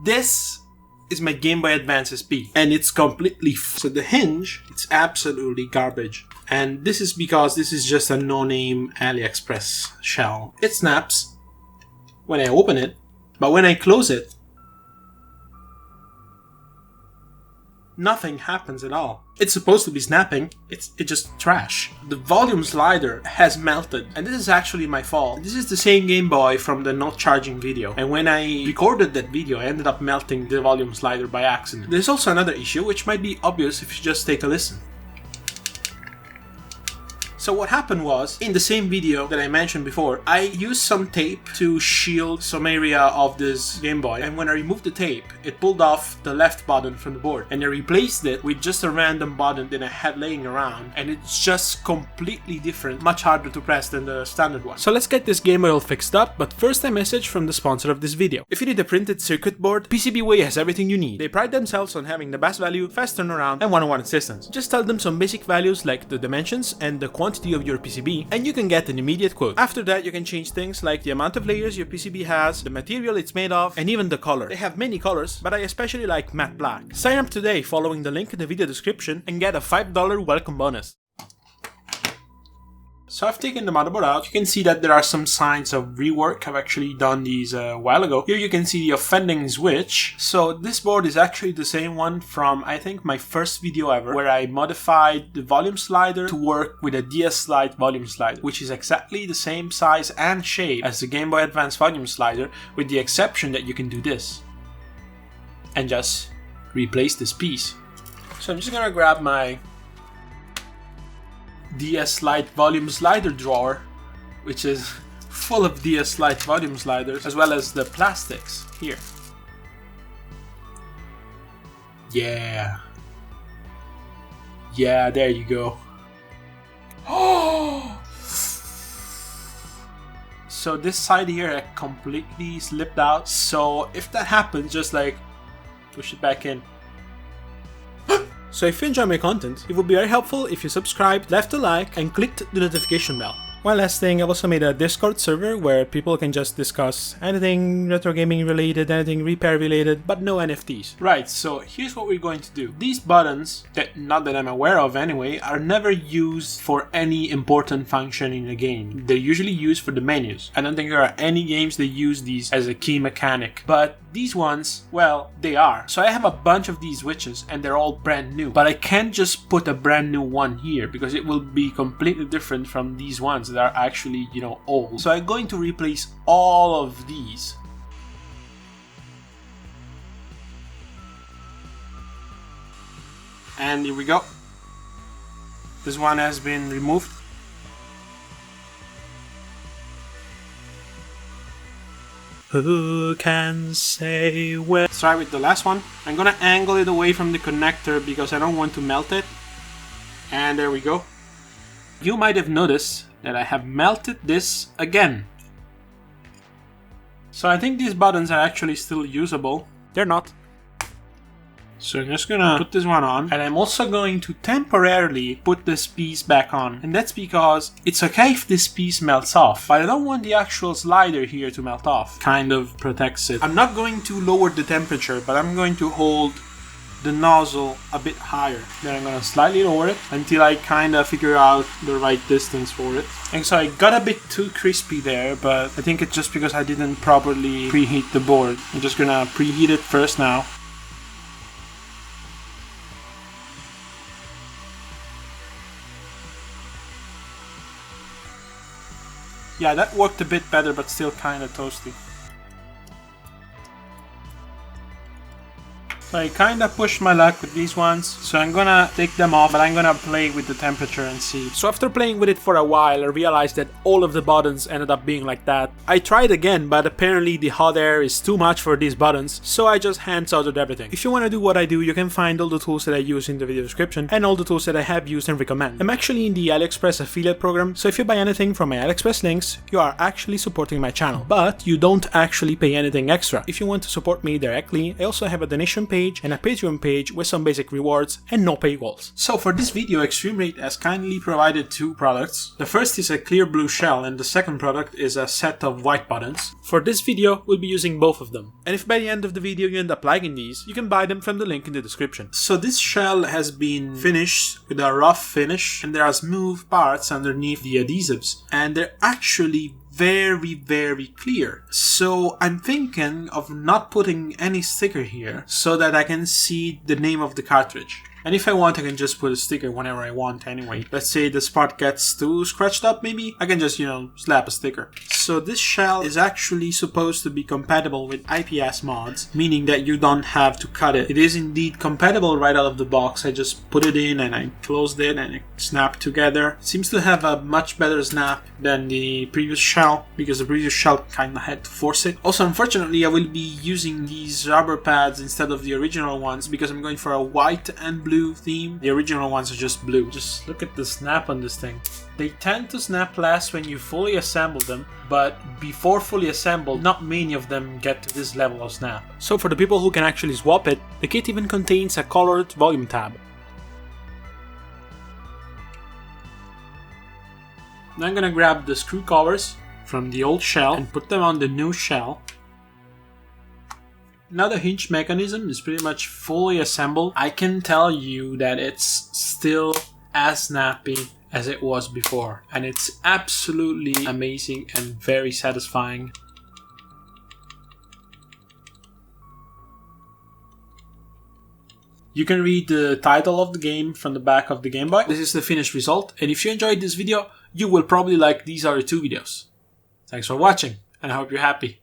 This is my Game Boy Advance SP, and it's completely so the hinge, it's absolutely garbage. And this is because this is just a no-name AliExpress shell. It snaps when I open it, but when I close it, nothing happens at all. It's supposed to be snapping, it's just trash. The volume slider has melted, and this is actually my fault. This is the same Game Boy from the not charging video, and when I recorded that video I ended up melting the volume slider by accident. There's also another issue which might be obvious if you just take a listen. So what happened was, in the same video that I mentioned before, I used some tape to shield some area of this Game Boy, and when I removed the tape, it pulled off the left button from the board, and I replaced it with just a random button that I had laying around, and it's just completely different, much harder to press than the standard one. So let's get this Game Boy all fixed up, but first a message from the sponsor of this video. If you need a printed circuit board, PCBWay has everything you need. They pride themselves on having the best value, fast turnaround, and one-on-one assistance. Just tell them some basic values like the dimensions and the quantity of your PCB, and you can get an immediate quote. After that, you can change things like the amount of layers your PCB has, the material it's made of, and even the color. They have many colors, but I especially like matte black. Sign up today following the link in the video description and get a $5 welcome bonus. So I've taken the motherboard out. You can see that there are some signs of rework. I've actually done these a while ago. Here you can see the offending switch. So this board is actually the same one from, I think, my first video ever, where I modified the volume slider to work with a DS Lite volume slider, which is exactly the same size and shape as the Game Boy Advance volume slider, with the exception that you can do this and just replace this piece. So I'm just gonna grab my DS Lite volume slider drawer, which is full of DS Lite volume sliders, as well as the plastics here. Yeah, there you go. Oh! So this side here I completely slipped out, so if that happens, just like push it back in. So if you enjoy my content, it would be very helpful if you subscribed, left a like, and clicked the notification bell. One last thing, I've also made a Discord server where people can just discuss anything retro gaming related, anything repair related, but no NFTs. Right, so here's what we're going to do. These buttons, not that I'm aware of anyway, are never used for any important function in a game. They're usually used for the menus. I don't think there are any games that use these as a key mechanic, but these ones, well, they are. So I have a bunch of these switches and they're all brand new, but I can't just put a brand new one here because it will be completely different from these ones that are actually, old. So I'm going to replace all of these. And here we go. This one has been removed. Who can say when? Let's try with the last one. I'm gonna angle it away from the connector because I don't want to melt it. And there we go. You might have noticed that I have melted this again. So I think these buttons are actually still usable. They're not. So I'm just gonna put this one on, and I'm also going to temporarily put this piece back on. And that's because it's okay if this piece melts off, but I don't want the actual slider here to melt off. Kind of protects it. I'm not going to lower the temperature, but I'm going to hold the nozzle a bit higher. Then I'm gonna slightly lower it until I kind of figure out the right distance for it. And so I got a bit too crispy there, but I think it's just because I didn't properly preheat the board. I'm just gonna preheat it first now. Yeah, that worked a bit better, but still kind of toasty. So I kind of pushed my luck with these ones, so I'm gonna take them off, but I'm gonna play with the temperature and see. So after playing with it for a while, I realized that all of the buttons ended up being like that. I tried again, but apparently the hot air is too much for these buttons, so I just hand soldered everything. If you want to do what I do, you can find all the tools that I use in the video description, and all the tools that I have used and recommend. I'm actually in the AliExpress affiliate program, so if you buy anything from my AliExpress links, you are actually supporting my channel, but you don't actually pay anything extra. If you want to support me directly, I also have a donation page page and a Patreon page with some basic rewards and no paywalls. So for this video, Extreme Rate has kindly provided two products. The first is a clear blue shell and the second product is a set of white buttons. For this video, we'll be using both of them. And if by the end of the video you end up liking these, you can buy them from the link in the description. So this shell has been finished with a rough finish and there are smooth parts underneath the adhesives. And they're actually very clear. So I'm thinking of not putting any sticker here so that I can see the name of the cartridge. And if I want, I can just put a sticker whenever I want anyway. Let's say the spot gets too scratched up, maybe I can just, slap a sticker. So this shell is actually supposed to be compatible with IPS mods, meaning that you don't have to cut it. It is indeed compatible right out of the box. I just put it in and I closed it and it snapped together. It seems to have a much better snap than the previous shell, because the previous shell kinda had to force it. Also, unfortunately, I will be using these rubber pads instead of the original ones because I'm going for a white and blue theme. The original ones are just blue. Just look at the snap on this thing. They tend to snap less when you fully assemble them, but before fully assembled, not many of them get to this level of snap. So for the people who can actually swap it, the kit even contains a colored volume tab. Now I'm gonna grab the screw covers from the old shell and put them on the new shell. Now the hinge mechanism is pretty much fully assembled. I can tell you that it's still as snappy as it was before, and it's absolutely amazing and very satisfying. You can read the title of the game from the back of the Game Boy. This is the finished result, and if you enjoyed this video, you will probably like these other two videos. Thanks for watching, and I hope you're happy.